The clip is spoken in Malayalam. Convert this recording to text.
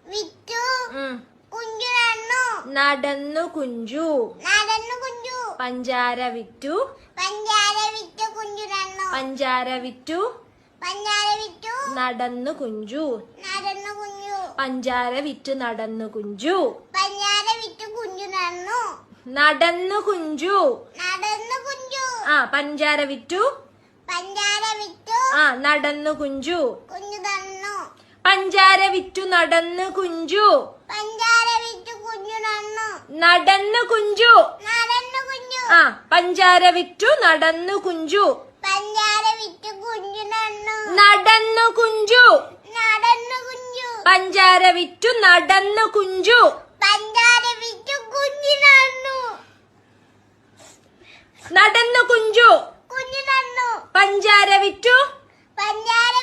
വിറ്റു കുഞ്ചു നടന്നു. നടന്നു കുഞ്ചു. നടന്നു കുഞ്ചു. പഞ്ചാര വിറ്റു. പഞ്ചാര വിറ്റു കുഞ്ചു നടന്നു. പഞ്ചാര വിറ്റു. പഞ്ചാര വിറ്റു നടന്നു കുഞ്ചു. നടന്നു കുഞ്ചു. പഞ്ചാര വിറ്റു നടന്നു കുഞ്ചു. പഞ്ചാര വിറ്റു കുഞ്ചു നടന്നു. നടന്നു കുഞ്ചു. നടന്നു കുഞ്ചു. പഞ്ചാര വിറ്റു. പഞ്ചാര വിറ്റു നടന്നു കുഞ്ചു. കുഞ്ചു നടന്നു. പഞ്ചാര വിറ്റു നടന്നു കുഞ്ചു. പഞ്ചാര വിറ്റു കുഞ്ചു നടന്നു. നടന്നു കുഞ്ചു. നടന്നു കുഞ്ചു. പഞ്ചാര വിറ്റു നടന്നു കുഞ്ചു. പഞ്ചാര വിറ്റു കുഞ്ചു നടന്നു. നടന്നു കുഞ്ചു. നടന്നു കുഞ്ചു. പഞ്ചാര വിറ്റു നടന്നു കുഞ്ചു. പഞ്ചാര വിറ്റു കുഞ്ചു നടന്നു. നടന്നു കുഞ്ചു. കുഞ്ചു നടന്നു. പഞ്ചാര വിറ്റു. പഞ്ചാര